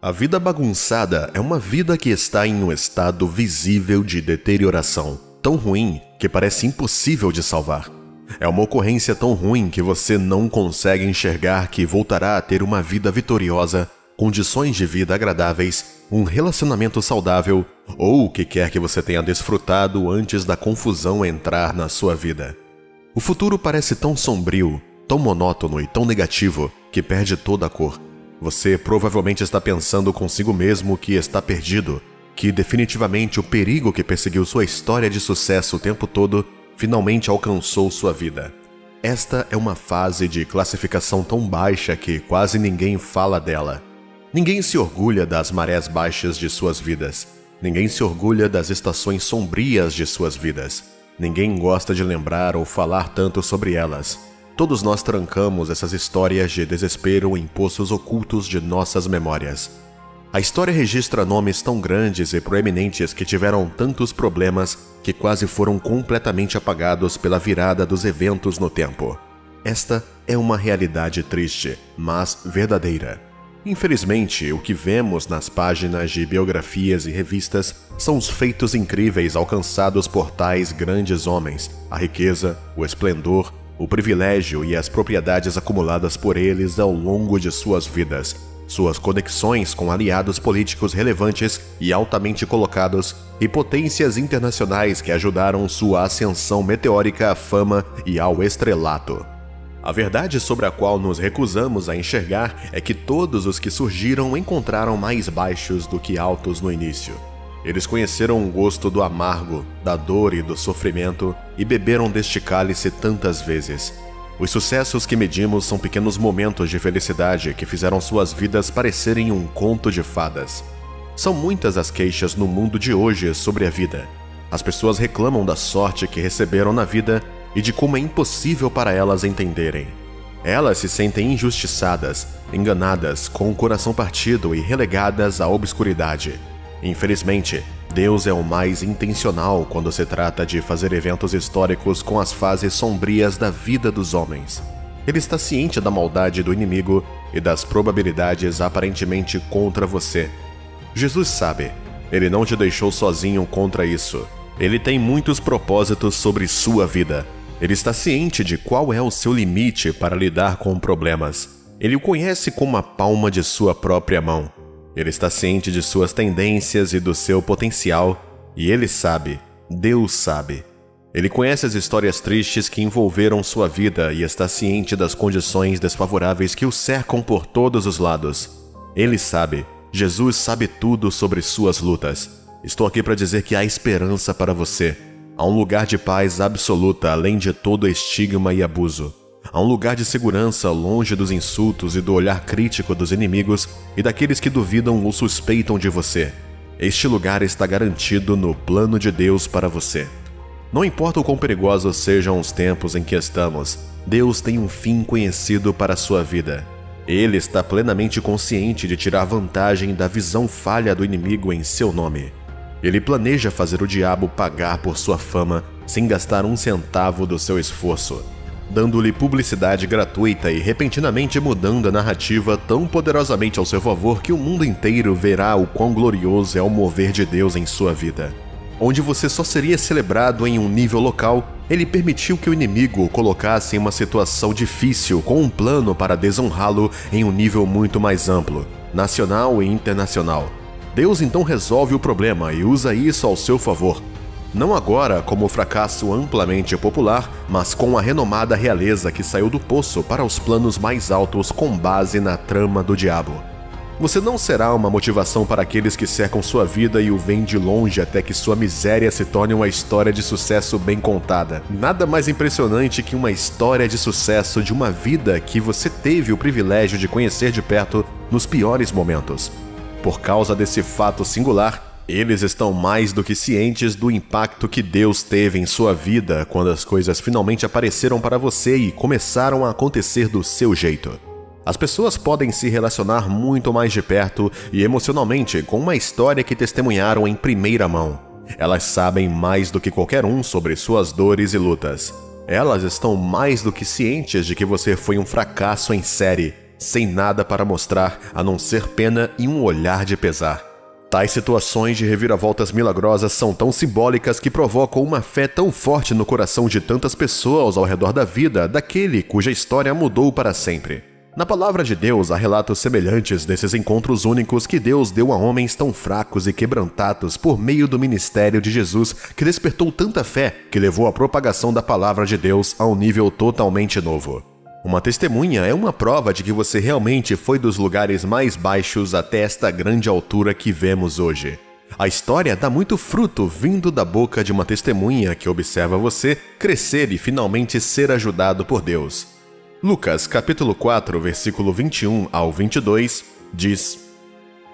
A vida bagunçada é uma vida que está em um estado visível de deterioração, tão ruim que parece impossível de salvar. É uma ocorrência tão ruim que você não consegue enxergar que voltará a ter uma vida vitoriosa, condições de vida agradáveis, um relacionamento saudável ou o que quer que você tenha desfrutado antes da confusão entrar na sua vida. O futuro parece tão sombrio, tão monótono e tão negativo que perde toda a cor. Você provavelmente está pensando consigo mesmo que está perdido, que definitivamente o perigo que perseguiu sua história de sucesso o tempo todo finalmente alcançou sua vida. Esta é uma fase de classificação tão baixa que quase ninguém fala dela. Ninguém se orgulha das marés baixas de suas vidas. Ninguém se orgulha das estações sombrias de suas vidas. Ninguém gosta de lembrar ou falar tanto sobre elas. Todos nós trancamos essas histórias de desespero em poços ocultos de nossas memórias. A história registra nomes tão grandes e proeminentes que tiveram tantos problemas que quase foram completamente apagados pela virada dos eventos no tempo. Esta é uma realidade triste, mas verdadeira. Infelizmente, o que vemos nas páginas de biografias e revistas são os feitos incríveis alcançados por tais grandes homens, a riqueza, o esplendor, o privilégio e as propriedades acumuladas por eles ao longo de suas vidas, suas conexões com aliados políticos relevantes e altamente colocados e potências internacionais que ajudaram sua ascensão meteórica à fama e ao estrelato. A verdade sobre a qual nos recusamos a enxergar é que todos os que surgiram encontraram mais baixos do que altos no início. Eles conheceram o gosto do amargo, da dor e do sofrimento e beberam deste cálice tantas vezes. Os sucessos que medimos são pequenos momentos de felicidade que fizeram suas vidas parecerem um conto de fadas. São muitas as queixas no mundo de hoje sobre a vida. As pessoas reclamam da sorte que receberam na vida e de como é impossível para elas entenderem. Elas se sentem injustiçadas, enganadas, com o coração partido e relegadas à obscuridade. Infelizmente, Deus é o mais intencional quando se trata de fazer eventos históricos com as fases sombrias da vida dos homens. Ele está ciente da maldade do inimigo e das probabilidades aparentemente contra você. Jesus sabe, ele não te deixou sozinho contra isso. Ele tem muitos propósitos sobre sua vida. Ele está ciente de qual é o seu limite para lidar com problemas. Ele o conhece como a palma de sua própria mão. Ele está ciente de suas tendências e do seu potencial, e ele sabe, Deus sabe. Ele conhece as histórias tristes que envolveram sua vida e está ciente das condições desfavoráveis que o cercam por todos os lados. Ele sabe, Jesus sabe tudo sobre suas lutas. Estou aqui para dizer que há esperança para você. Há um lugar de paz absoluta além de todo estigma e abuso. Há um lugar de segurança longe dos insultos e do olhar crítico dos inimigos e daqueles que duvidam ou suspeitam de você. Este lugar está garantido no plano de Deus para você. Não importa o quão perigosos sejam os tempos em que estamos, Deus tem um fim conhecido para a sua vida. Ele está plenamente consciente de tirar vantagem da visão falha do inimigo em seu nome. Ele planeja fazer o diabo pagar por sua fama sem gastar um centavo do seu esforço, dando-lhe publicidade gratuita e repentinamente mudando a narrativa tão poderosamente ao seu favor que o mundo inteiro verá o quão glorioso é o mover de Deus em sua vida. Onde você só seria celebrado em um nível local, ele permitiu que o inimigo o colocasse em uma situação difícil com um plano para desonrá-lo em um nível muito mais amplo, nacional e internacional. Deus então resolve o problema e usa isso ao seu favor. Não agora como fracasso amplamente popular, mas com a renomada realeza que saiu do poço para os planos mais altos com base na trama do diabo. Você não será uma motivação para aqueles que cercam sua vida e o veem de longe até que sua miséria se torne uma história de sucesso bem contada. Nada mais impressionante que uma história de sucesso de uma vida que você teve o privilégio de conhecer de perto nos piores momentos. Por causa desse fato singular, eles estão mais do que cientes do impacto que Deus teve em sua vida quando as coisas finalmente apareceram para você e começaram a acontecer do seu jeito. As pessoas podem se relacionar muito mais de perto e emocionalmente com uma história que testemunharam em primeira mão. Elas sabem mais do que qualquer um sobre suas dores e lutas. Elas estão mais do que cientes de que você foi um fracasso em série, sem nada para mostrar a não ser pena e um olhar de pesar. Tais situações de reviravoltas milagrosas são tão simbólicas que provocam uma fé tão forte no coração de tantas pessoas ao redor da vida daquele cuja história mudou para sempre. Na palavra de Deus há relatos semelhantes desses encontros únicos que Deus deu a homens tão fracos e quebrantados por meio do ministério de Jesus, que despertou tanta fé que levou a propagação da palavra de Deus a um nível totalmente novo. Uma testemunha é uma prova de que você realmente foi dos lugares mais baixos até esta grande altura que vemos hoje. A história dá muito fruto vindo da boca de uma testemunha que observa você crescer e finalmente ser ajudado por Deus. Lucas capítulo 4, versículo 21 ao 22, diz: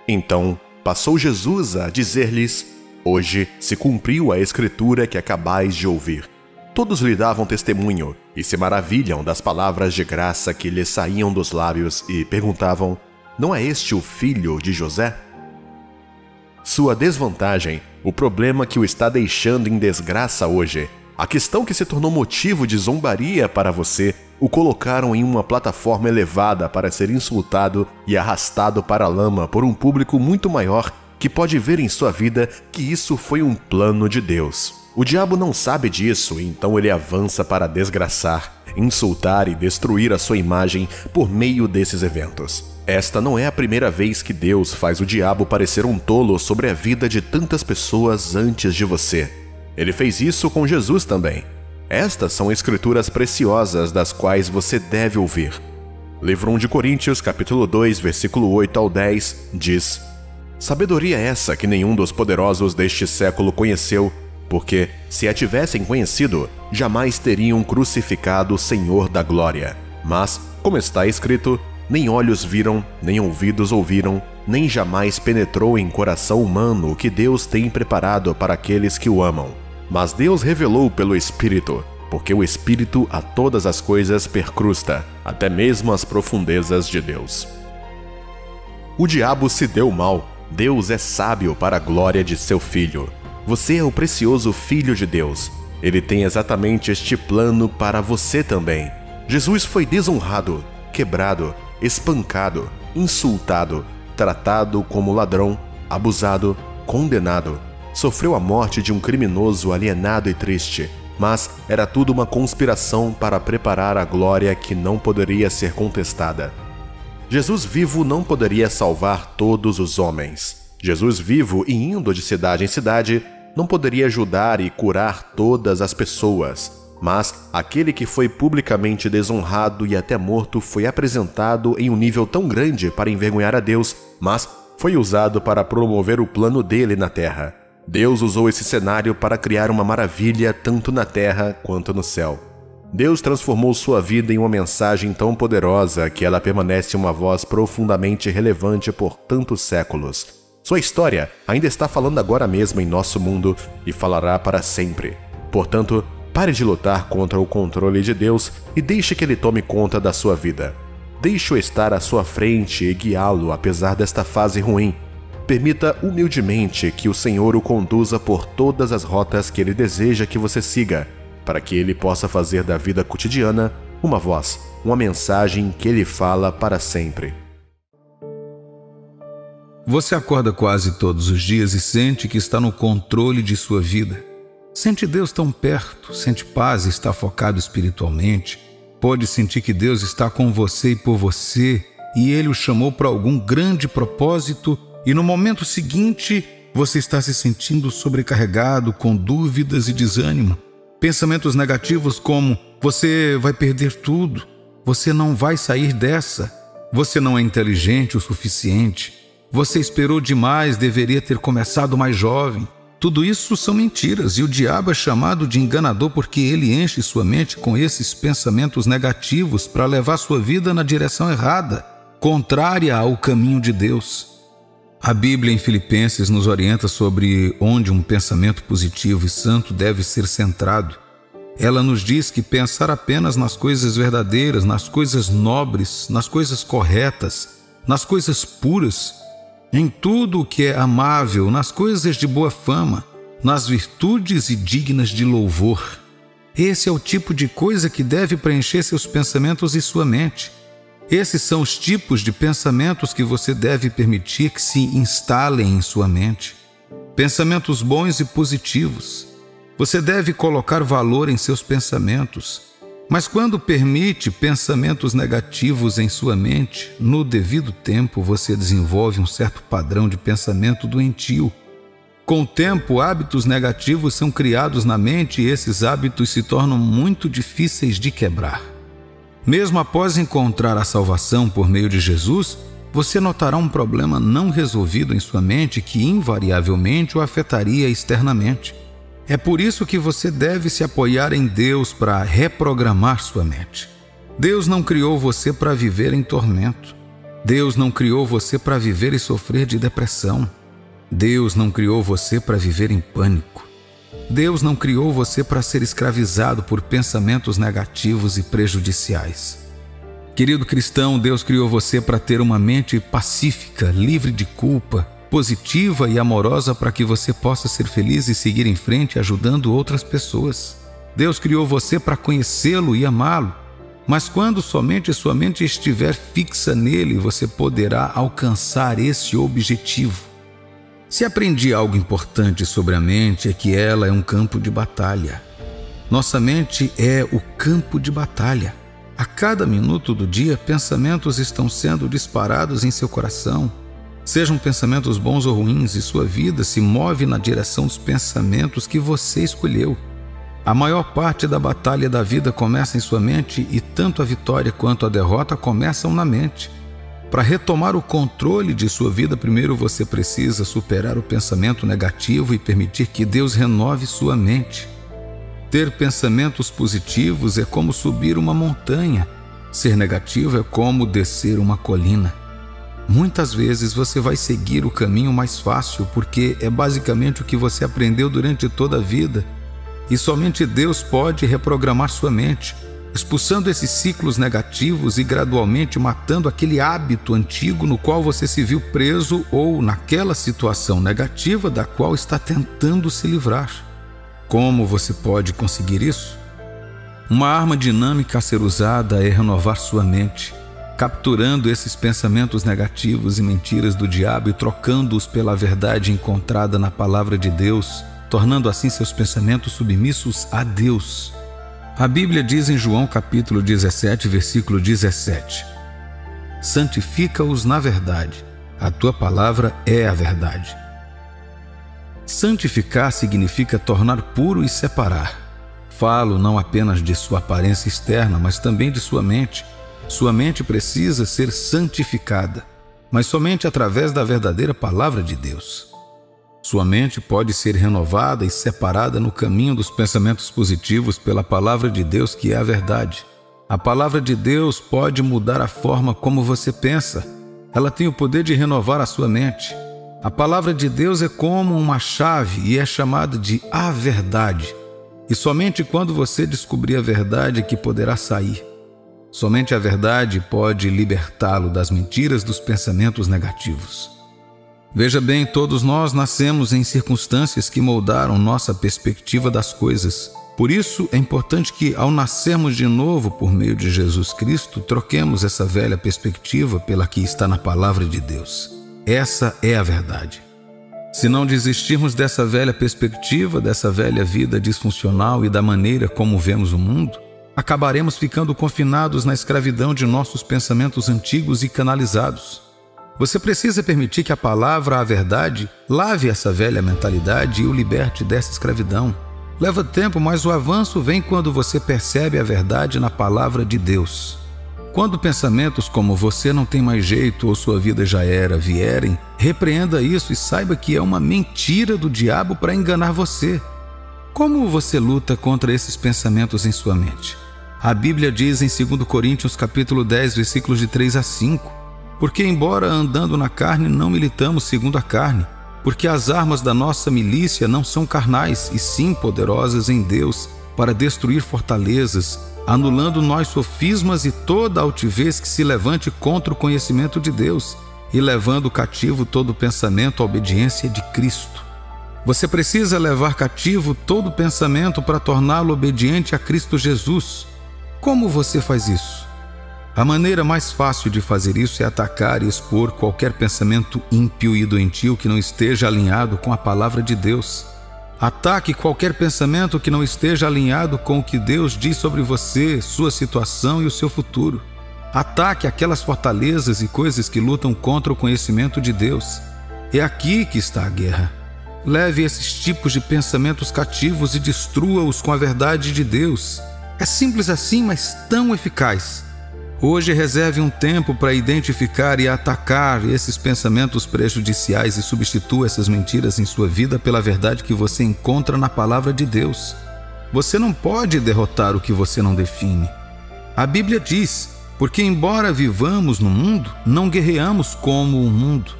Então passou Jesus a dizer-lhes: Hoje se cumpriu a escritura que acabais de ouvir. Todos lhe davam testemunho e se maravilham das palavras de graça que lhes saíam dos lábios e perguntavam: Não é este o filho de José? Sua desvantagem, o problema que o está deixando em desgraça hoje, a questão que se tornou motivo de zombaria para você, o colocaram em uma plataforma elevada para ser insultado e arrastado para a lama por um público muito maior que pode ver em sua vida que isso foi um plano de Deus. O diabo não sabe disso, então ele avança para desgraçar, insultar e destruir a sua imagem por meio desses eventos. Esta não é a primeira vez que Deus faz o diabo parecer um tolo sobre a vida de tantas pessoas antes de você. Ele fez isso com Jesus também. Estas são escrituras preciosas das quais você deve ouvir. Livro 1 de Coríntios, capítulo 2, versículo 8 ao 10, diz: Sabedoria essa que nenhum dos poderosos deste século conheceu, porque, se a tivessem conhecido, jamais teriam crucificado o Senhor da glória. Mas, como está escrito, nem olhos viram, nem ouvidos ouviram, nem jamais penetrou em coração humano o que Deus tem preparado para aqueles que o amam. Mas Deus revelou pelo Espírito, porque o Espírito a todas as coisas percrusta, até mesmo as profundezas de Deus. O diabo se deu mal, Deus é sábio para a glória de seu Filho. Você é o precioso Filho de Deus. Ele tem exatamente este plano para você também. Jesus foi desonrado, quebrado, espancado, insultado, tratado como ladrão, abusado, condenado. Sofreu a morte de um criminoso alienado e triste, mas era tudo uma conspiração para preparar a glória que não poderia ser contestada. Jesus vivo não poderia salvar todos os homens. Jesus vivo e indo de cidade em cidade não poderia ajudar e curar todas as pessoas, mas aquele que foi publicamente desonrado e até morto foi apresentado em um nível tão grande para envergonhar a Deus, mas foi usado para promover o plano dele na terra. Deus usou esse cenário para criar uma maravilha tanto na terra quanto no céu. Deus transformou sua vida em uma mensagem tão poderosa que ela permanece uma voz profundamente relevante por tantos séculos. Sua história ainda está falando agora mesmo em nosso mundo e falará para sempre. Portanto, pare de lutar contra o controle de Deus e deixe que Ele tome conta da sua vida. Deixe-o estar à sua frente e guiá-lo apesar desta fase ruim. Permita humildemente que o Senhor o conduza por todas as rotas que Ele deseja que você siga, para que Ele possa fazer da vida cotidiana uma voz, uma mensagem que Ele fala para sempre. Você acorda quase todos os dias e sente que está no controle de sua vida. Sente Deus tão perto, sente paz e está focado espiritualmente. Pode sentir que Deus está com você e por você, e Ele o chamou para algum grande propósito, e no momento seguinte você está se sentindo sobrecarregado com dúvidas e desânimo. Pensamentos negativos como: você vai perder tudo, você não vai sair dessa, você não é inteligente o suficiente, você esperou demais, deveria ter começado mais jovem. Tudo isso são mentiras e o diabo é chamado de enganador porque ele enche sua mente com esses pensamentos negativos para levar sua vida na direção errada, contrária ao caminho de Deus. A Bíblia em Filipenses nos orienta sobre onde um pensamento positivo e santo deve ser centrado. Ela nos diz que pensar apenas nas coisas verdadeiras, nas coisas nobres, nas coisas corretas, nas coisas puras, em tudo o que é amável, nas coisas de boa fama, nas virtudes e dignas de louvor. Esse é o tipo de coisa que deve preencher seus pensamentos e sua mente. Esses são os tipos de pensamentos que você deve permitir que se instalem em sua mente. Pensamentos bons e positivos. Você deve colocar valor em seus pensamentos. Mas quando permite pensamentos negativos em sua mente, no devido tempo você desenvolve um certo padrão de pensamento doentio. Com o tempo, hábitos negativos são criados na mente e esses hábitos se tornam muito difíceis de quebrar. Mesmo após encontrar a salvação por meio de Jesus, você notará um problema não resolvido em sua mente que invariavelmente o afetaria externamente. É por isso que você deve se apoiar em Deus para reprogramar sua mente. Deus não criou você para viver em tormento. Deus não criou você para viver e sofrer de depressão. Deus não criou você para viver em pânico. Deus não criou você para ser escravizado por pensamentos negativos e prejudiciais. Querido cristão, Deus criou você para ter uma mente pacífica, livre de culpa, positiva e amorosa para que você possa ser feliz e seguir em frente ajudando outras pessoas. Deus criou você para conhecê-lo e amá-lo, mas quando somente sua mente estiver fixa nele, você poderá alcançar esse objetivo. Se aprendi algo importante sobre a mente é que ela é um campo de batalha. Nossa mente é o campo de batalha. A cada minuto do dia, pensamentos estão sendo disparados em seu coração. Sejam pensamentos bons ou ruins, e sua vida se move na direção dos pensamentos que você escolheu. A maior parte da batalha da vida começa em sua mente e tanto a vitória quanto a derrota começam na mente. Para retomar o controle de sua vida, primeiro você precisa superar o pensamento negativo e permitir que Deus renove sua mente. Ter pensamentos positivos é como subir uma montanha. Ser negativo é como descer uma colina. Muitas vezes você vai seguir o caminho mais fácil porque é basicamente o que você aprendeu durante toda a vida. E somente Deus pode reprogramar sua mente, expulsando esses ciclos negativos e gradualmente matando aquele hábito antigo no qual você se viu preso ou naquela situação negativa da qual está tentando se livrar. Como você pode conseguir isso? Uma arma dinâmica a ser usada é renovar sua mente, capturando esses pensamentos negativos e mentiras do diabo e trocando-os pela verdade encontrada na palavra de Deus, tornando assim seus pensamentos submissos a Deus. A Bíblia diz em João capítulo 17, versículo 17: santifica-os na verdade, a tua palavra é a verdade. Santificar significa tornar puro e separar. Falo não apenas de sua aparência externa, mas também de sua mente. Sua mente precisa ser santificada, mas somente através da verdadeira palavra de Deus. Sua mente pode ser renovada e separada no caminho dos pensamentos positivos pela palavra de Deus, que é a verdade. A palavra de Deus pode mudar a forma como você pensa. Ela tem o poder de renovar a sua mente. A palavra de Deus é como uma chave e é chamada de a verdade. E somente quando você descobrir a verdade é que poderá sair. Somente a verdade pode libertá-lo das mentiras dos pensamentos negativos. Veja bem, todos nós nascemos em circunstâncias que moldaram nossa perspectiva das coisas. Por isso, é importante que, ao nascermos de novo por meio de Jesus Cristo, troquemos essa velha perspectiva pela que está na palavra de Deus. Essa é a verdade. Se não desistirmos dessa velha perspectiva, dessa velha vida disfuncional e da maneira como vemos o mundo, acabaremos ficando confinados na escravidão de nossos pensamentos antigos e canalizados. Você precisa permitir que a palavra, a verdade, lave essa velha mentalidade e o liberte dessa escravidão. Leva tempo, mas o avanço vem quando você percebe a verdade na palavra de Deus. Quando pensamentos como você não tem mais jeito ou sua vida já era vierem, repreenda isso e saiba que é uma mentira do diabo para enganar você. Como você luta contra esses pensamentos em sua mente? A Bíblia diz em 2 Coríntios capítulo 10, versículos de 3 a 5: porque embora andando na carne não militamos segundo a carne, porque as armas da nossa milícia não são carnais, e sim poderosas em Deus para destruir fortalezas, anulando nós sofismas e toda altivez que se levante contra o conhecimento de Deus, e levando cativo todo pensamento à obediência de Cristo. Você precisa levar cativo todo pensamento para torná-lo obediente a Cristo Jesus. Como você faz isso? A maneira mais fácil de fazer isso é atacar e expor qualquer pensamento ímpio e doentio que não esteja alinhado com a palavra de Deus. Ataque qualquer pensamento que não esteja alinhado com o que Deus diz sobre você, sua situação e o seu futuro. Ataque aquelas fortalezas e coisas que lutam contra o conhecimento de Deus. É aqui que está a guerra. Leve esses tipos de pensamentos cativos e destrua-os com a verdade de Deus. É simples assim, mas tão eficaz. Hoje reserve um tempo para identificar e atacar esses pensamentos prejudiciais e substitua essas mentiras em sua vida pela verdade que você encontra na palavra de Deus. Você não pode derrotar o que você não define. A Bíblia diz, porque embora vivamos no mundo, não guerreamos como o mundo.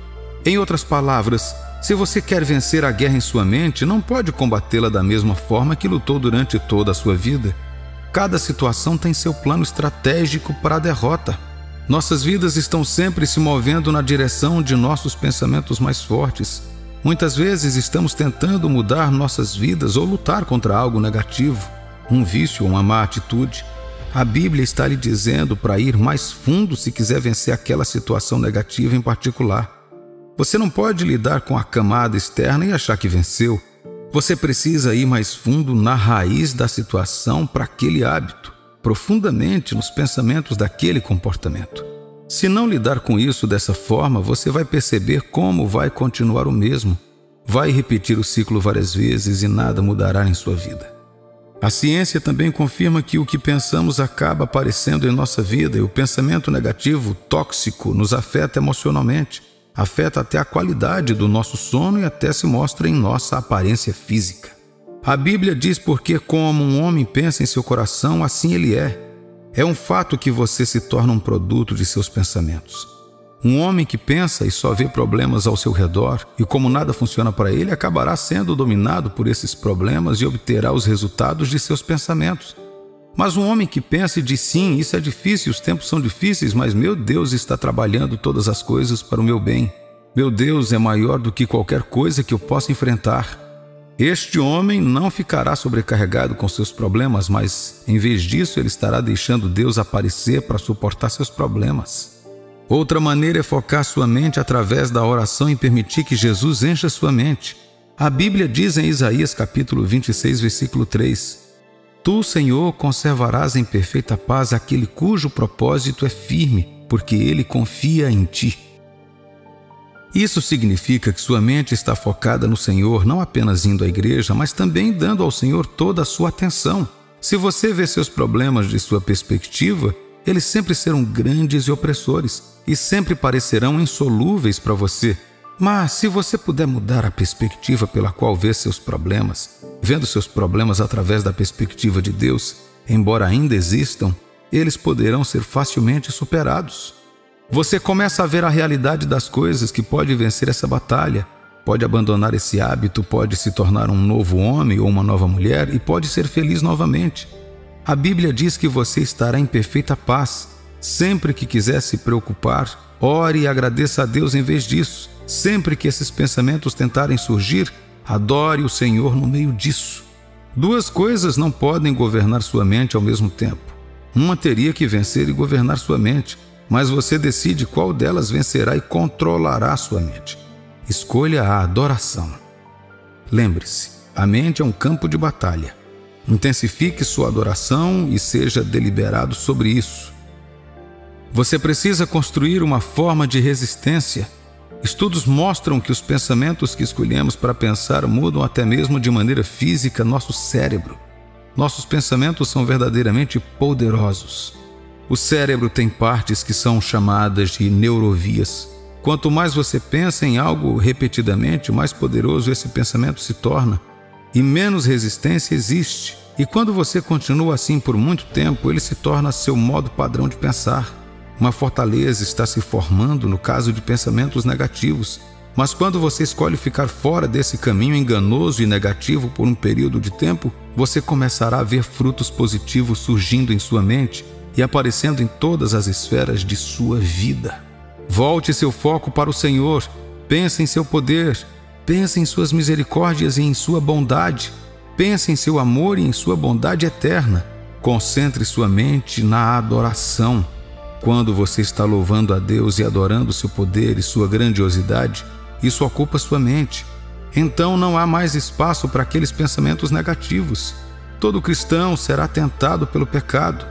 Em outras palavras, se você quer vencer a guerra em sua mente, não pode combatê-la da mesma forma que lutou durante toda a sua vida. Cada situação tem seu plano estratégico para a derrota. Nossas vidas estão sempre se movendo na direção de nossos pensamentos mais fortes. Muitas vezes estamos tentando mudar nossas vidas ou lutar contra algo negativo, um vício ou uma má atitude. A Bíblia está lhe dizendo para ir mais fundo se quiser vencer aquela situação negativa em particular. Você não pode lidar com a camada externa e achar que venceu. Você precisa ir mais fundo na raiz da situação para aquele hábito, profundamente nos pensamentos daquele comportamento. Se não lidar com isso dessa forma, você vai perceber como vai continuar o mesmo. Vai repetir o ciclo várias vezes e nada mudará em sua vida. A ciência também confirma que o que pensamos acaba aparecendo em nossa vida e o pensamento negativo, tóxico, nos afeta emocionalmente. Afeta até a qualidade do nosso sono e até se mostra em nossa aparência física. A Bíblia diz porque como um homem pensa em seu coração, assim ele é. É um fato que você se torna um produto de seus pensamentos. Um homem que pensa e só vê problemas ao seu redor e como nada funciona para ele, acabará sendo dominado por esses problemas e obterá os resultados de seus pensamentos. Mas um homem que pensa e diz sim, isso é difícil, os tempos são difíceis, mas meu Deus está trabalhando todas as coisas para o meu bem. Meu Deus é maior do que qualquer coisa que eu possa enfrentar. Este homem não ficará sobrecarregado com seus problemas, mas em vez disso ele estará deixando Deus aparecer para suportar seus problemas. Outra maneira é focar sua mente através da oração e permitir que Jesus encha sua mente. A Bíblia diz em Isaías capítulo 26, versículo 3: Tu, Senhor, conservarás em perfeita paz aquele cujo propósito é firme, porque ele confia em ti. Isso significa que sua mente está focada no Senhor, não apenas indo à igreja, mas também dando ao Senhor toda a sua atenção. Se você vê seus problemas de sua perspectiva, eles sempre serão grandes e opressores, e sempre parecerão insolúveis para você. Mas se você puder mudar a perspectiva pela qual vê seus problemas, vendo seus problemas através da perspectiva de Deus, embora ainda existam, eles poderão ser facilmente superados. Você começa a ver a realidade das coisas que pode vencer essa batalha, pode abandonar esse hábito, pode se tornar um novo homem ou uma nova mulher e pode ser feliz novamente. A Bíblia diz que você estará em perfeita paz. Sempre que quiser se preocupar, ore e agradeça a Deus em vez disso. Sempre que esses pensamentos tentarem surgir, adore o Senhor no meio disso. Duas coisas não podem governar sua mente ao mesmo tempo. Uma teria que vencer e governar sua mente, mas você decide qual delas vencerá e controlará sua mente. Escolha a adoração. Lembre-se, a mente é um campo de batalha. Intensifique sua adoração e seja deliberado sobre isso. Você precisa construir uma forma de resistência. Estudos mostram que os pensamentos que escolhemos para pensar mudam até mesmo de maneira física nosso cérebro. Nossos pensamentos são verdadeiramente poderosos. O cérebro tem partes que são chamadas de neurovias. Quanto mais você pensa em algo repetidamente, mais poderoso esse pensamento se torna e menos resistência existe. E quando você continua assim por muito tempo, ele se torna seu modo padrão de pensar. Uma fortaleza está se formando no caso de pensamentos negativos. Mas quando você escolhe ficar fora desse caminho enganoso e negativo por um período de tempo, você começará a ver frutos positivos surgindo em sua mente e aparecendo em todas as esferas de sua vida. Volte seu foco para o Senhor. Pense em seu poder. Pense em suas misericórdias e em sua bondade. Pense em seu amor e em sua bondade eterna. Concentre sua mente na adoração. Quando você está louvando a Deus e adorando seu poder e sua grandiosidade, isso ocupa sua mente. Então não há mais espaço para aqueles pensamentos negativos. Todo cristão será tentado pelo pecado.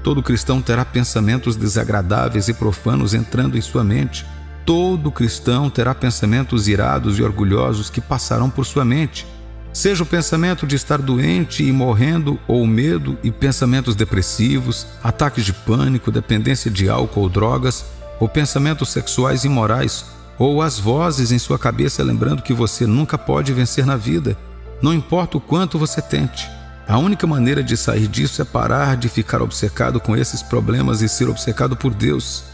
Todo cristão terá pensamentos desagradáveis e profanos entrando em sua mente. Todo cristão terá pensamentos irados e orgulhosos que passarão por sua mente. Seja o pensamento de estar doente e morrendo, ou medo e pensamentos depressivos, ataques de pânico, dependência de álcool ou drogas, ou pensamentos sexuais imorais, ou as vozes em sua cabeça lembrando que você nunca pode vencer na vida, não importa o quanto você tente. A única maneira de sair disso é parar de ficar obcecado com esses problemas e ser obcecado por Deus.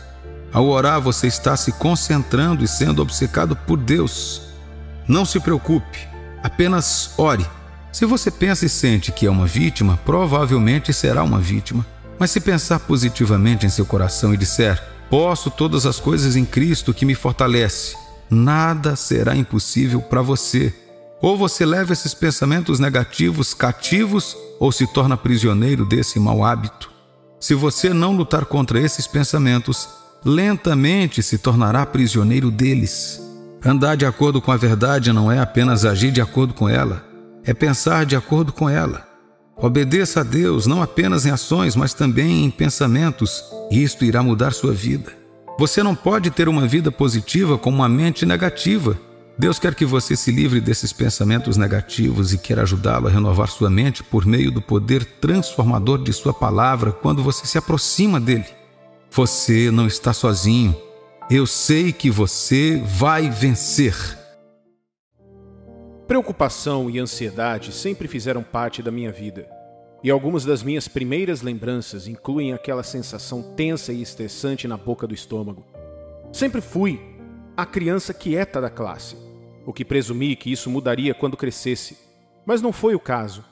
Ao orar, você está se concentrando e sendo obcecado por Deus. Não se preocupe, apenas ore. Se você pensa e sente que é uma vítima, provavelmente será uma vítima. Mas se pensar positivamente em seu coração e disser: posso todas as coisas em Cristo que me fortalece, nada será impossível para você. Ou você leva esses pensamentos negativos cativos ou se torna prisioneiro desse mau hábito. Se você não lutar contra esses pensamentos, lentamente se tornará prisioneiro deles. Andar de acordo com a verdade não é apenas agir de acordo com ela, é pensar de acordo com ela. Obedeça a Deus não apenas em ações, mas também em pensamentos, e isto irá mudar sua vida. Você não pode ter uma vida positiva com uma mente negativa. Deus quer que você se livre desses pensamentos negativos e quer ajudá-lo a renovar sua mente por meio do poder transformador de sua palavra quando você se aproxima dele. Você não está sozinho. Eu sei que você vai vencer. Preocupação e ansiedade sempre fizeram parte da minha vida. E algumas das minhas primeiras lembranças incluem aquela sensação tensa e estressante na boca do estômago. Sempre fui a criança quieta da classe, o que presumi que isso mudaria quando crescesse. Mas não foi o caso.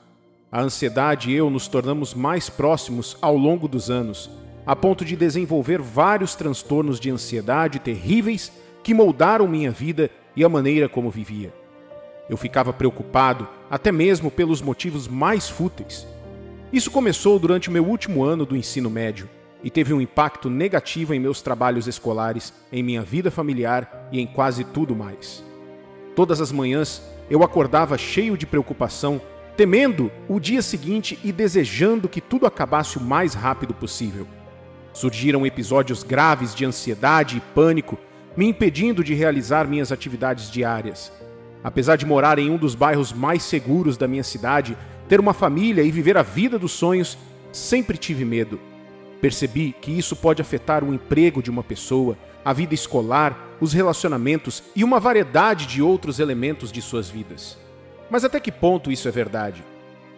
A ansiedade e eu nos tornamos mais próximos ao longo dos anos, a ponto de desenvolver vários transtornos de ansiedade terríveis que moldaram minha vida e a maneira como vivia. Eu ficava preocupado até mesmo pelos motivos mais fúteis. Isso começou durante o meu último ano do ensino médio e teve um impacto negativo em meus trabalhos escolares, em minha vida familiar e em quase tudo mais. Todas as manhãs eu acordava cheio de preocupação, temendo o dia seguinte e desejando que tudo acabasse o mais rápido possível. Surgiram episódios graves de ansiedade e pânico, me impedindo de realizar minhas atividades diárias. Apesar de morar em um dos bairros mais seguros da minha cidade, ter uma família e viver a vida dos sonhos, sempre tive medo. Percebi que isso pode afetar o emprego de uma pessoa, a vida escolar, os relacionamentos e uma variedade de outros elementos de suas vidas. Mas até que ponto isso é verdade?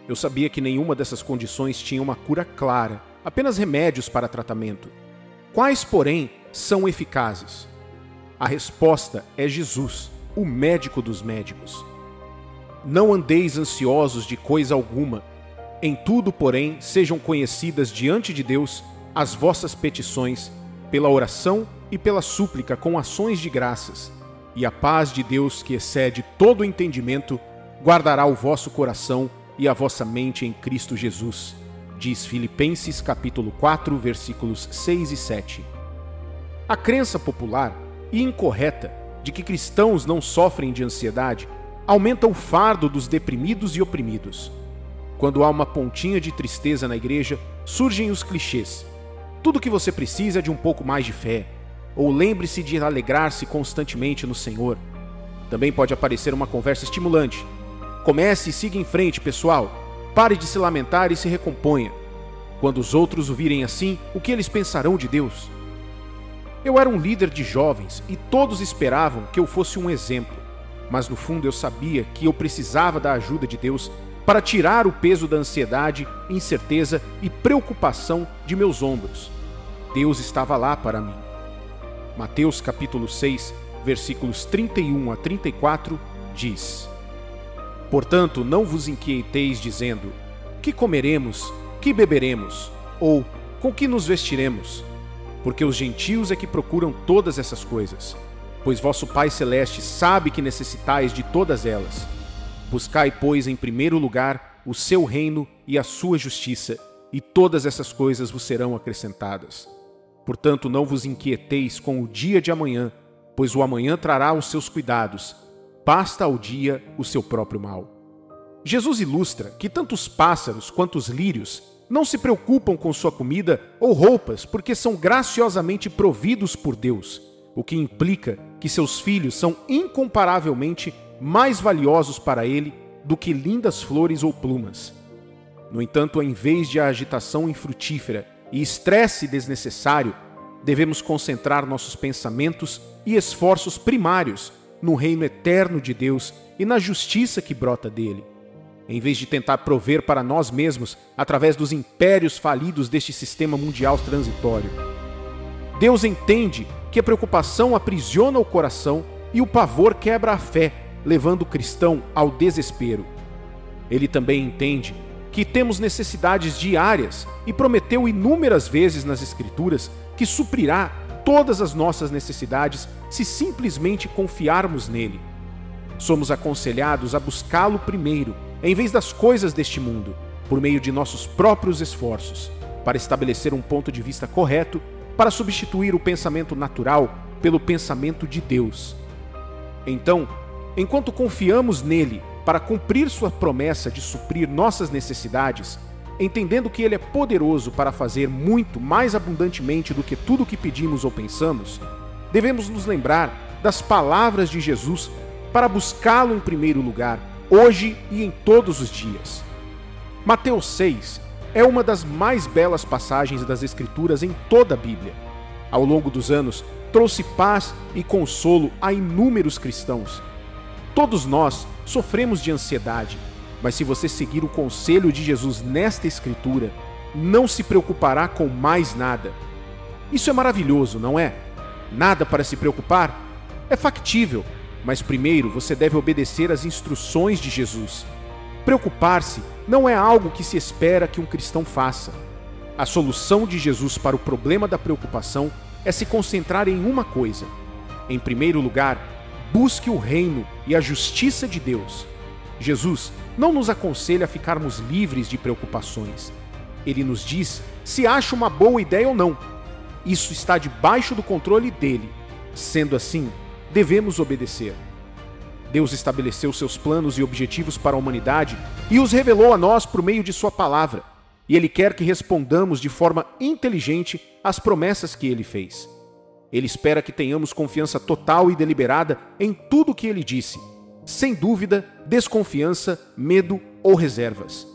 Eu sabia que nenhuma dessas condições tinha uma cura clara, apenas remédios para tratamento. Quais, porém, são eficazes? A resposta é Jesus, o médico dos médicos. Não andeis ansiosos de coisa alguma. Em tudo, porém, sejam conhecidas diante de Deus as vossas petições, pela oração e pela súplica com ações de graças. E a paz de Deus, que excede todo o entendimento, guardará o vosso coração e a vossa mente em Cristo Jesus. Diz Filipenses capítulo 4, versículos 6 e 7. A crença popular e incorreta de que cristãos não sofrem de ansiedade aumenta o fardo dos deprimidos e oprimidos. Quando há uma pontinha de tristeza na igreja, surgem os clichês. Tudo que você precisa é de um pouco mais de fé. Ou lembre-se de alegrar-se constantemente no Senhor. Também pode aparecer uma conversa estimulante. Comece e siga em frente, pessoal. Pare de se lamentar e se recomponha. Quando os outros o virem assim, o que eles pensarão de Deus? Eu era um líder de jovens e todos esperavam que eu fosse um exemplo. Mas no fundo eu sabia que eu precisava da ajuda de Deus para tirar o peso da ansiedade, incerteza e preocupação de meus ombros. Deus estava lá para mim. Mateus capítulo 6, versículos 31 a 34, diz: Portanto, não vos inquieteis dizendo: que comeremos, que beberemos, ou com que nos vestiremos? Porque os gentios é que procuram todas essas coisas. Pois vosso Pai Celeste sabe que necessitais de todas elas. Buscai, pois, em primeiro lugar o seu reino e a sua justiça, e todas essas coisas vos serão acrescentadas. Portanto, não vos inquieteis com o dia de amanhã, pois o amanhã trará os seus cuidados. Basta ao dia o seu próprio mal. Jesus ilustra que tanto os pássaros quanto os lírios não se preocupam com sua comida ou roupas porque são graciosamente providos por Deus, o que implica que seus filhos são incomparavelmente mais valiosos para ele do que lindas flores ou plumas. No entanto, em vez de agitação infrutífera e estresse desnecessário, devemos concentrar nossos pensamentos e esforços primários no reino eterno de Deus e na justiça que brota dele, em vez de tentar prover para nós mesmos através dos impérios falidos deste sistema mundial transitório. Deus entende que a preocupação aprisiona o coração e o pavor quebra a fé, levando o cristão ao desespero. Ele também entende que temos necessidades diárias e prometeu inúmeras vezes nas Escrituras que suprirá todas as nossas necessidades se simplesmente confiarmos nele. Somos aconselhados a buscá-lo primeiro, em vez das coisas deste mundo, por meio de nossos próprios esforços, para estabelecer um ponto de vista correto, para substituir o pensamento natural pelo pensamento de Deus. Então, enquanto confiamos nele para cumprir sua promessa de suprir nossas necessidades, entendendo que ele é poderoso para fazer muito mais abundantemente do que tudo o que pedimos ou pensamos, devemos nos lembrar das palavras de Jesus para buscá-lo em primeiro lugar, hoje e em todos os dias. Mateus 6 é uma das mais belas passagens das Escrituras em toda a Bíblia. Ao longo dos anos, trouxe paz e consolo a inúmeros cristãos. Todos nós sofremos de ansiedade, mas se você seguir o conselho de Jesus nesta Escritura, não se preocupará com mais nada. Isso é maravilhoso, não é? Nada para se preocupar? É factível, mas primeiro você deve obedecer às instruções de Jesus. Preocupar-se não é algo que se espera que um cristão faça. A solução de Jesus para o problema da preocupação é se concentrar em uma coisa. Em primeiro lugar, busque o reino e a justiça de Deus. Jesus não nos aconselha a ficarmos livres de preocupações. Ele nos diz se acha uma boa ideia ou não. Isso está debaixo do controle dele. Sendo assim, devemos obedecer. Deus estabeleceu seus planos e objetivos para a humanidade e os revelou a nós por meio de sua palavra. E Ele quer que respondamos de forma inteligente às promessas que Ele fez. Ele espera que tenhamos confiança total e deliberada em tudo o que Ele disse, sem dúvida, desconfiança, medo ou reservas.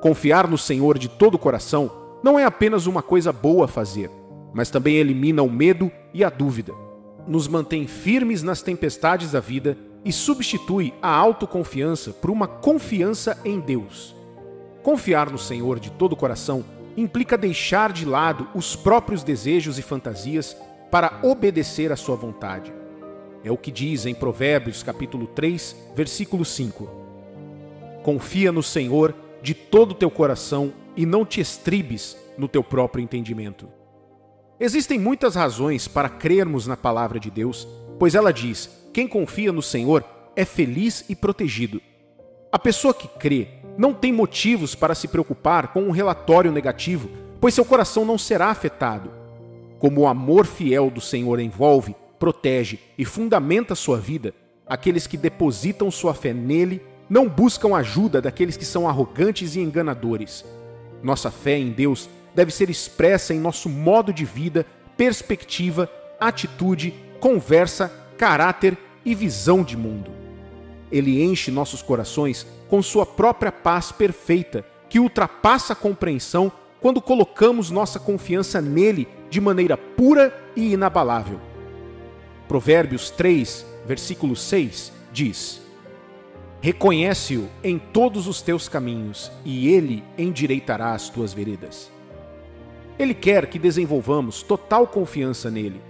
Confiar no Senhor de todo o coração não é apenas uma coisa boa a fazer, mas também elimina o medo e a dúvida. Nos mantém firmes nas tempestades da vida e substitui a autoconfiança por uma confiança em Deus. Confiar no Senhor de todo o coração implica deixar de lado os próprios desejos e fantasias para obedecer à sua vontade. É o que diz em Provérbios capítulo 3, versículo 5. Confia no Senhor de todo o teu coração e não te estribes no teu próprio entendimento. Existem muitas razões para crermos na palavra de Deus, pois ela diz: quem confia no Senhor é feliz e protegido. A pessoa que crê não tem motivos para se preocupar com um relatório negativo, pois seu coração não será afetado. Como o amor fiel do Senhor envolve, protege e fundamenta sua vida, aqueles que depositam sua fé nele não buscam ajuda daqueles que são arrogantes e enganadores. Nossa fé em Deus deve ser expressa em nosso modo de vida, perspectiva, atitude, conversa, caráter e visão de mundo. Ele enche nossos corações com sua própria paz perfeita, que ultrapassa a compreensão quando colocamos nossa confiança nele de maneira pura e inabalável. Provérbios 3, versículo 6, diz: reconhece-o em todos os teus caminhos, e ele endireitará as tuas veredas. Ele quer que desenvolvamos total confiança nele.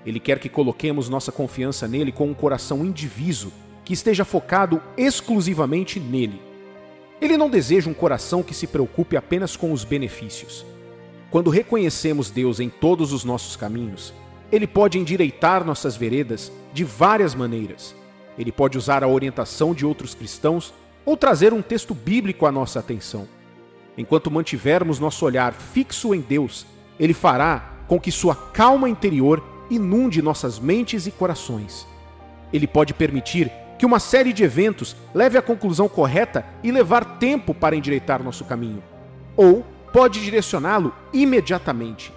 Ele quer que coloquemos nossa confiança nele com um coração indiviso, que esteja focado exclusivamente nele. Ele não deseja um coração que se preocupe apenas com os benefícios. Quando reconhecemos Deus em todos os nossos caminhos, Ele pode endireitar nossas veredas de várias maneiras. Ele pode usar a orientação de outros cristãos ou trazer um texto bíblico à nossa atenção. Enquanto mantivermos nosso olhar fixo em Deus, Ele fará com que sua calma interior inunde nossas mentes e corações. Ele pode permitir que uma série de eventos leve à conclusão correta e levar tempo para endireitar nosso caminho. Ou pode direcioná-lo imediatamente.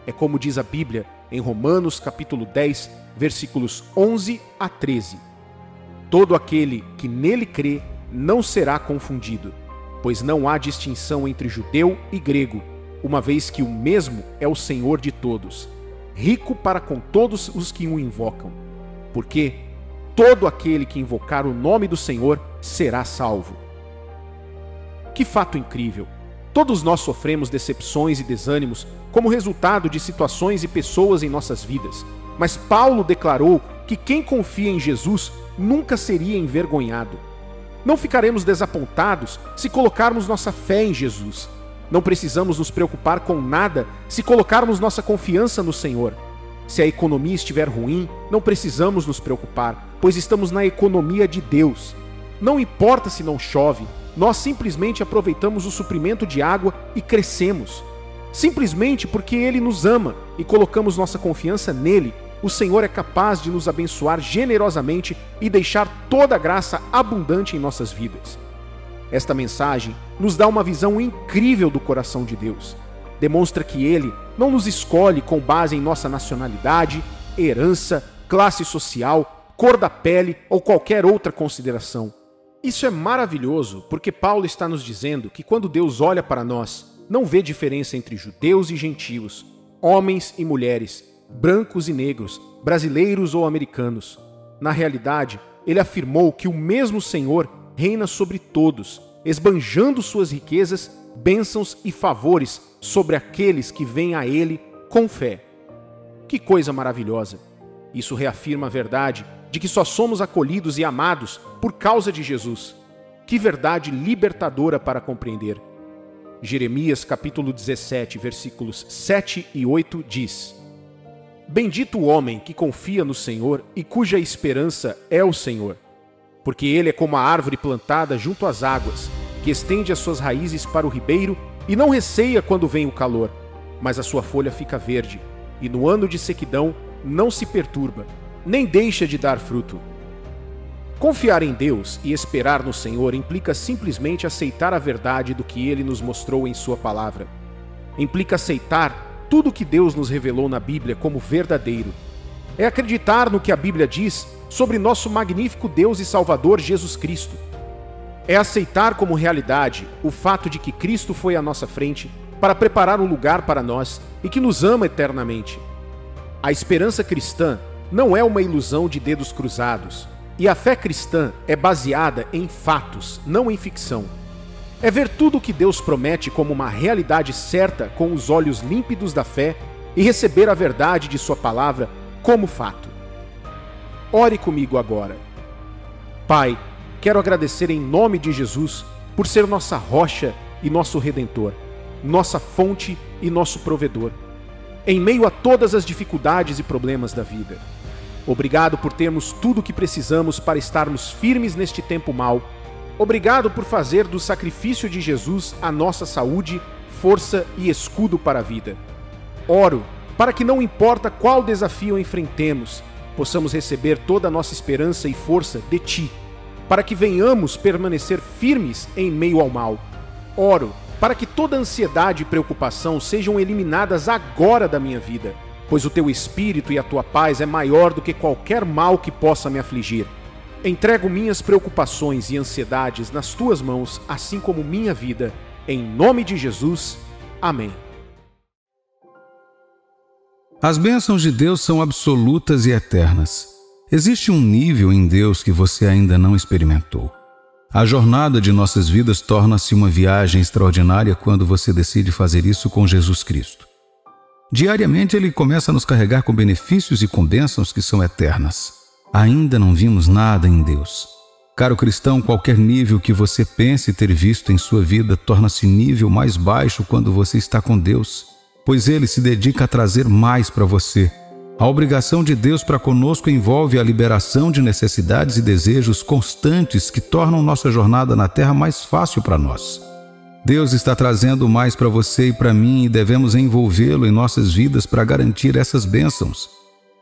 É como diz a Bíblia em Romanos capítulo 10, versículos 11 a 13. Todo aquele que nele crê não será confundido, pois não há distinção entre judeu e grego, uma vez que o mesmo é o Senhor de todos, rico para com todos os que o invocam. Porque todo aquele que invocar o nome do Senhor será salvo. Que fato incrível! Todos nós sofremos decepções e desânimos como resultado de situações e pessoas em nossas vidas. Mas Paulo declarou que quem confia em Jesus nunca seria envergonhado. Não ficaremos desapontados se colocarmos nossa fé em Jesus. Não precisamos nos preocupar com nada se colocarmos nossa confiança no Senhor. Se a economia estiver ruim, não precisamos nos preocupar, pois estamos na economia de Deus. Não importa se não chove, nós simplesmente aproveitamos o suprimento de água e crescemos. Simplesmente porque Ele nos ama e colocamos nossa confiança nele, o Senhor é capaz de nos abençoar generosamente e deixar toda a graça abundante em nossas vidas. Esta mensagem nos dá uma visão incrível do coração de Deus. Demonstra que Ele não nos escolhe com base em nossa nacionalidade, herança, classe social, cor da pele ou qualquer outra consideração. Isso é maravilhoso porque Paulo está nos dizendo que quando Deus olha para nós, não vê diferença entre judeus e gentios, homens e mulheres, brancos e negros, brasileiros ou americanos. Na realidade, ele afirmou que o mesmo Senhor reina sobre todos, esbanjando suas riquezas, bênçãos e favores sobre aqueles que vêm a ele com fé. Que coisa maravilhosa! Isso reafirma a verdade de que só somos acolhidos e amados por causa de Jesus. Que verdade libertadora para compreender. Jeremias capítulo 17, versículos 7 e 8 diz: Bendito o homem que confia no Senhor e cuja esperança é o Senhor. Porque ele é como a árvore plantada junto às águas, que estende as suas raízes para o ribeiro e não receia quando vem o calor, mas a sua folha fica verde, e no ano de sequidão não se perturba, nem deixa de dar fruto. Confiar em Deus e esperar no Senhor implica simplesmente aceitar a verdade do que Ele nos mostrou em Sua palavra. Implica aceitar tudo o que Deus nos revelou na Bíblia como verdadeiro. É acreditar no que a Bíblia diz sobre nosso magnífico Deus e Salvador Jesus Cristo. É aceitar como realidade o fato de que Cristo foi à nossa frente para preparar um lugar para nós e que nos ama eternamente. A esperança cristã não é uma ilusão de dedos cruzados. E a fé cristã é baseada em fatos, não em ficção. É ver tudo o que Deus promete como uma realidade certa com os olhos límpidos da fé e receber a verdade de Sua palavra como fato. Ore comigo agora. Pai, quero agradecer em nome de Jesus por ser nossa rocha e nosso Redentor, nossa fonte e nosso provedor, em meio a todas as dificuldades e problemas da vida. Obrigado por termos tudo o que precisamos para estarmos firmes neste tempo mau. Obrigado por fazer do sacrifício de Jesus a nossa saúde, força e escudo para a vida. Oro para que não importa qual desafio enfrentemos, possamos receber toda a nossa esperança e força de Ti, para que venhamos permanecer firmes em meio ao mal. Oro para que toda ansiedade e preocupação sejam eliminadas agora da minha vida, pois o Teu Espírito e a Tua paz é maior do que qualquer mal que possa me afligir. Entrego minhas preocupações e ansiedades nas Tuas mãos, assim como minha vida. Em nome de Jesus. Amém. As bênçãos de Deus são absolutas e eternas. Existe um nível em Deus que você ainda não experimentou. A jornada de nossas vidas torna-se uma viagem extraordinária quando você decide fazer isso com Jesus Cristo. Diariamente Ele começa a nos carregar com benefícios e com bênçãos que são eternas. Ainda não vimos nada em Deus. Caro cristão, qualquer nível que você pense ter visto em sua vida torna-se nível mais baixo quando você está com Deus, pois Ele se dedica a trazer mais para você. A obrigação de Deus para conosco envolve a liberação de necessidades e desejos constantes que tornam nossa jornada na terra mais fácil para nós. Deus está trazendo mais para você e para mim e devemos envolvê-lo em nossas vidas para garantir essas bênçãos.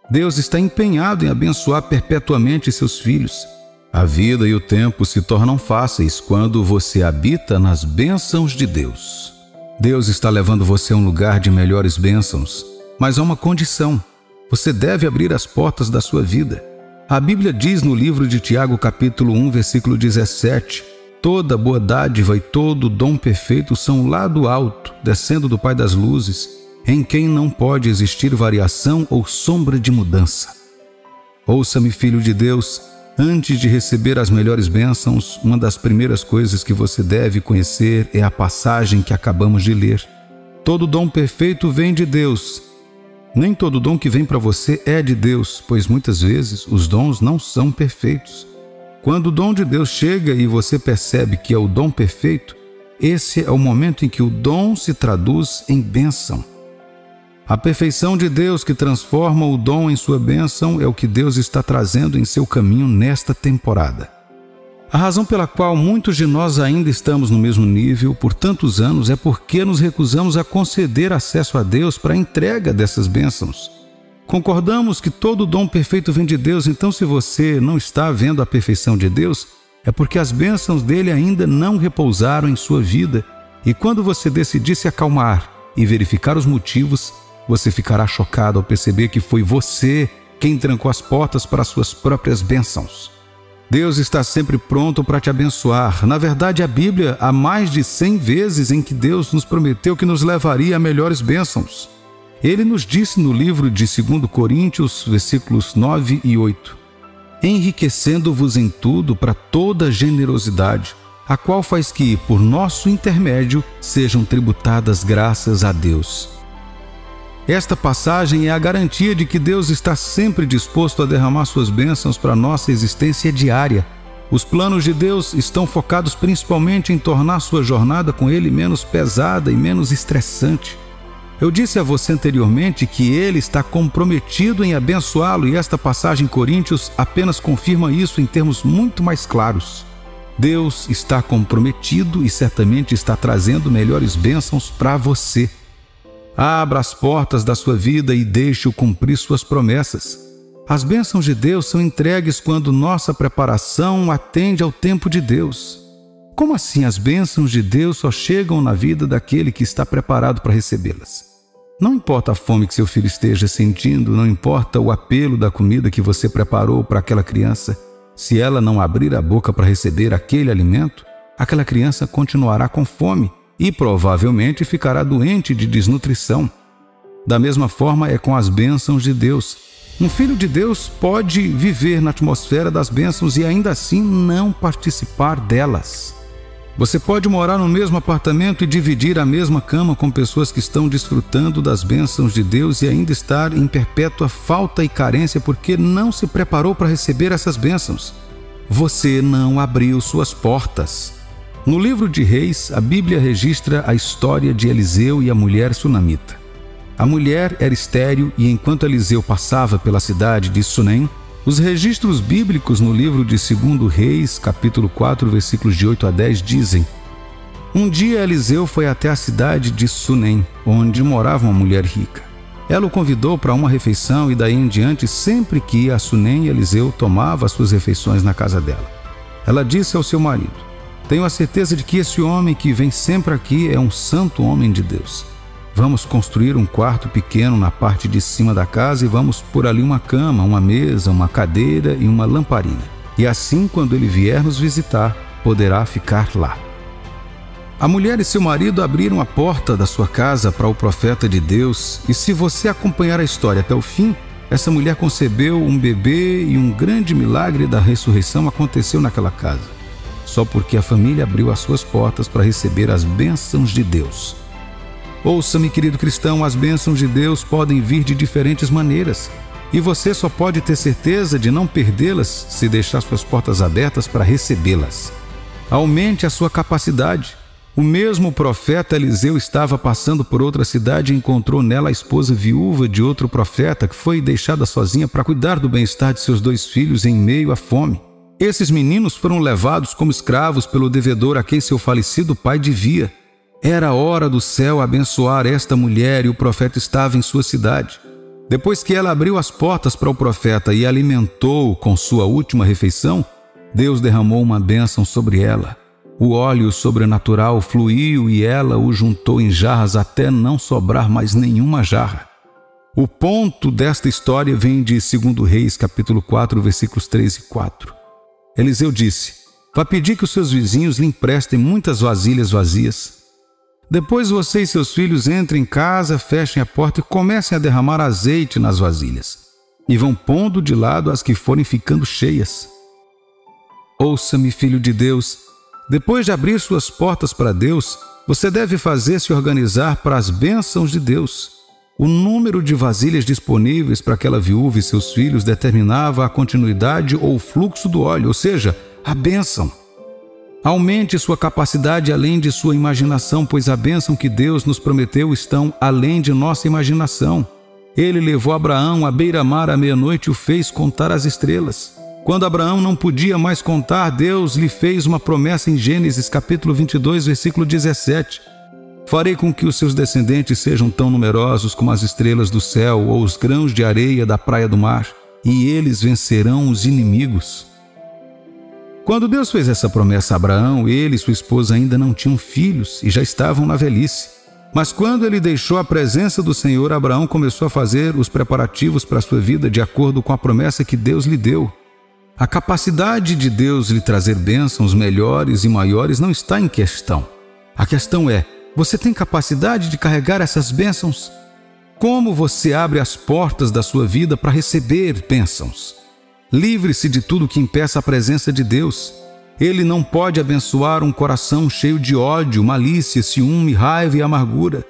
Deus está empenhado em abençoar perpetuamente seus filhos. A vida e o tempo se tornam fáceis quando você habita nas bênçãos de Deus. Deus está levando você a um lugar de melhores bênçãos, mas há uma condição. Você deve abrir as portas da sua vida. A Bíblia diz no livro de Tiago, capítulo 1, versículo 17, toda boa dádiva e todo dom perfeito são lá do alto, descendo do Pai das luzes, em quem não pode existir variação ou sombra de mudança. Ouça-me, filho de Deus, antes de receber as melhores bênçãos, uma das primeiras coisas que você deve conhecer é a passagem que acabamos de ler. Todo dom perfeito vem de Deus. Nem todo dom que vem para você é de Deus, pois muitas vezes os dons não são perfeitos. Quando o dom de Deus chega e você percebe que é o dom perfeito, esse é o momento em que o dom se traduz em bênção. A perfeição de Deus que transforma o dom em sua bênção é o que Deus está trazendo em seu caminho nesta temporada. A razão pela qual muitos de nós ainda estamos no mesmo nível por tantos anos é porque nos recusamos a conceder acesso a Deus para a entrega dessas bênçãos. Concordamos que todo dom perfeito vem de Deus, então se você não está vendo a perfeição de Deus, é porque as bênçãos dele ainda não repousaram em sua vida. E quando você decidir se acalmar e verificar os motivos, você ficará chocado ao perceber que foi você quem trancou as portas para suas próprias bênçãos. Deus está sempre pronto para te abençoar. Na verdade, a Bíblia há mais de 100 vezes em que Deus nos prometeu que nos levaria a melhores bênçãos. Ele nos disse no livro de 2 Coríntios, versículos 9 e 8, enriquecendo-vos em tudo para toda generosidade, a qual faz que, por nosso intermédio, sejam tributadas graças a Deus. Esta passagem é a garantia de que Deus está sempre disposto a derramar suas bênçãos para a nossa existência diária. Os planos de Deus estão focados principalmente em tornar sua jornada com Ele menos pesada e menos estressante. Eu disse a você anteriormente que Ele está comprometido em abençoá-lo e esta passagem em Coríntios apenas confirma isso em termos muito mais claros. Deus está comprometido e certamente está trazendo melhores bênçãos para você. Abra as portas da sua vida e deixe-o cumprir suas promessas. As bênçãos de Deus são entregues quando nossa preparação atende ao tempo de Deus. Como assim as bênçãos de Deus só chegam na vida daquele que está preparado para recebê-las? Não importa a fome que seu filho esteja sentindo, não importa o apelo da comida que você preparou para aquela criança, se ela não abrir a boca para receber aquele alimento, aquela criança continuará com fome e provavelmente ficará doente de desnutrição. Da mesma forma é com as bênçãos de Deus. Um filho de Deus pode viver na atmosfera das bênçãos e ainda assim não participar delas. Você pode morar no mesmo apartamento e dividir a mesma cama com pessoas que estão desfrutando das bênçãos de Deus e ainda estar em perpétua falta e carência porque não se preparou para receber essas bênçãos. Você não abriu suas portas. No livro de Reis, a Bíblia registra a história de Eliseu e a mulher sunamita. A mulher era estéril e enquanto Eliseu passava pela cidade de Sunem, os registros bíblicos no livro de 2 Reis, capítulo 4, versículos de 8 a 10, dizem: um dia Eliseu foi até a cidade de Sunem, onde morava uma mulher rica. Ela o convidou para uma refeição e daí em diante, sempre que ia a Sunem, Eliseu tomava as suas refeições na casa dela. Ela disse ao seu marido: tenho a certeza de que esse homem que vem sempre aqui é um santo homem de Deus. Vamos construir um quarto pequeno na parte de cima da casa e vamos pôr ali uma cama, uma mesa, uma cadeira e uma lamparina. E assim, quando ele vier nos visitar, poderá ficar lá. A mulher e seu marido abriram a porta da sua casa para o profeta de Deus e se você acompanhar a história até o fim, essa mulher concebeu um bebê e um grande milagre da ressurreição aconteceu naquela casa. Só porque a família abriu as suas portas para receber as bênçãos de Deus. Ouça-me, querido cristão, as bênçãos de Deus podem vir de diferentes maneiras e você só pode ter certeza de não perdê-las se deixar suas portas abertas para recebê-las. Aumente a sua capacidade. O mesmo profeta Eliseu estava passando por outra cidade e encontrou nela a esposa viúva de outro profeta que foi deixada sozinha para cuidar do bem-estar de seus 2 filhos em meio à fome. Esses meninos foram levados como escravos pelo devedor a quem seu falecido pai devia. Era hora do céu abençoar esta mulher e o profeta estava em sua cidade. Depois que ela abriu as portas para o profeta e alimentou com sua última refeição, Deus derramou uma bênção sobre ela. O óleo sobrenatural fluiu e ela o juntou em jarras até não sobrar mais nenhuma jarra. O ponto desta história vem de 2 Reis, capítulo 4, versículos 3 e 4. Eliseu disse: "Vá pedir que os seus vizinhos lhe emprestem muitas vasilhas vazias. Depois você e seus filhos entrem em casa, fechem a porta e comecem a derramar azeite nas vasilhas, e vão pondo de lado as que forem ficando cheias." Ouça-me, filho de Deus, depois de abrir suas portas para Deus, você deve fazer-se organizar para as bênçãos de Deus. O número de vasilhas disponíveis para aquela viúva e seus filhos determinava a continuidade ou o fluxo do óleo, ou seja, a bênção. Aumente sua capacidade além de sua imaginação, pois a bênção que Deus nos prometeu estão além de nossa imaginação. Ele levou Abraão à beira-mar à meia-noite e o fez contar as estrelas. Quando Abraão não podia mais contar, Deus lhe fez uma promessa em Gênesis capítulo 22, versículo 17. "Farei com que os seus descendentes sejam tão numerosos como as estrelas do céu ou os grãos de areia da praia do mar, e eles vencerão os inimigos." Quando Deus fez essa promessa a Abraão, ele e sua esposa ainda não tinham filhos e já estavam na velhice. Mas quando ele deixou a presença do Senhor, Abraão começou a fazer os preparativos para a sua vida de acordo com a promessa que Deus lhe deu. A capacidade de Deus lhe trazer bênçãos melhores e maiores não está em questão. A questão é: você tem capacidade de carregar essas bênçãos? Como você abre as portas da sua vida para receber bênçãos? Livre-se de tudo que impeça a presença de Deus. Ele não pode abençoar um coração cheio de ódio, malícia, ciúme, raiva e amargura.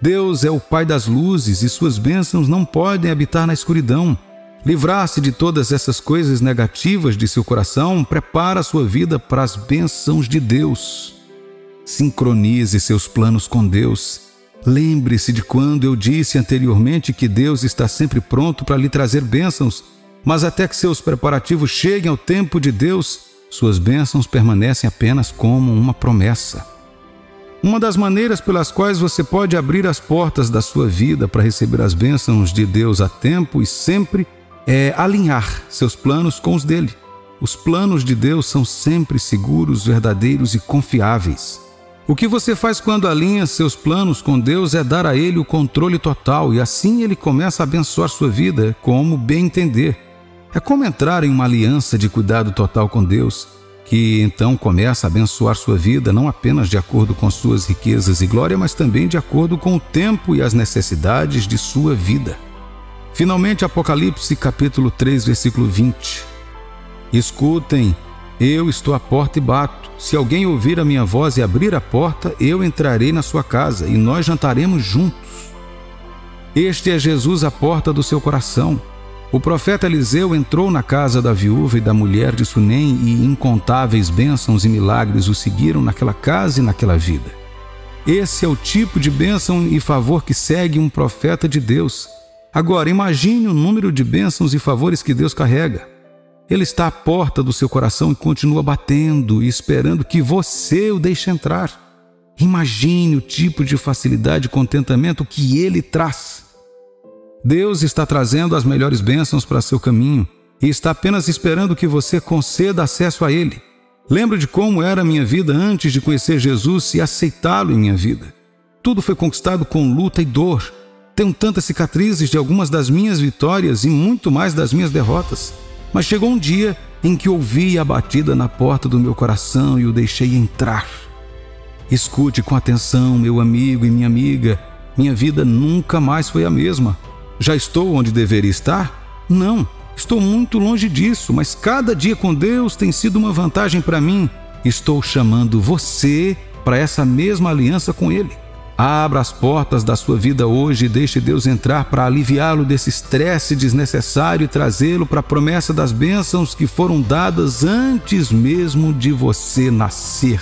Deus é o Pai das luzes e suas bênçãos não podem habitar na escuridão. Livrar-se de todas essas coisas negativas de seu coração prepara a sua vida para as bênçãos de Deus. Sincronize seus planos com Deus. Lembre-se de quando eu disse anteriormente que Deus está sempre pronto para lhe trazer bênçãos, mas até que seus preparativos cheguem ao tempo de Deus, suas bênçãos permanecem apenas como uma promessa. Uma das maneiras pelas quais você pode abrir as portas da sua vida para receber as bênçãos de Deus a tempo e sempre é alinhar seus planos com os dele. Os planos de Deus são sempre seguros, verdadeiros e confiáveis. O que você faz quando alinha seus planos com Deus é dar a Ele o controle total e assim Ele começa a abençoar sua vida como bem entender. É como entrar em uma aliança de cuidado total com Deus, que então começa a abençoar sua vida não apenas de acordo com suas riquezas e glória, mas também de acordo com o tempo e as necessidades de sua vida. Finalmente, Apocalipse capítulo 3, versículo 20. Escutem, eu estou à porta e bato. Se alguém ouvir a minha voz e abrir a porta, eu entrarei na sua casa e nós jantaremos juntos. Este é Jesus à porta do seu coração. O profeta Eliseu entrou na casa da viúva e da mulher de Sunem e incontáveis bênçãos e milagres o seguiram naquela casa e naquela vida. Esse é o tipo de bênção e favor que segue um profeta de Deus. Agora, imagine o número de bênçãos e favores que Deus carrega. Ele está à porta do seu coração e continua batendo e esperando que você o deixe entrar. Imagine o tipo de facilidade e contentamento que Ele traz. Deus está trazendo as melhores bênçãos para seu caminho e está apenas esperando que você conceda acesso a Ele. Lembro de como era a minha vida antes de conhecer Jesus e aceitá-lo em minha vida. Tudo foi conquistado com luta e dor. Tenho tantas cicatrizes de algumas das minhas vitórias e muito mais das minhas derrotas. Mas chegou um dia em que ouvi a batida na porta do meu coração e o deixei entrar. Escute com atenção, meu amigo e minha amiga. Minha vida nunca mais foi a mesma. Já estou onde deveria estar? Não, estou muito longe disso, mas cada dia com Deus tem sido uma vantagem para mim. Estou chamando você para essa mesma aliança com Ele. Abra as portas da sua vida hoje e deixe Deus entrar para aliviá-lo desse estresse desnecessário e trazê-lo para a promessa das bênçãos que foram dadas antes mesmo de você nascer.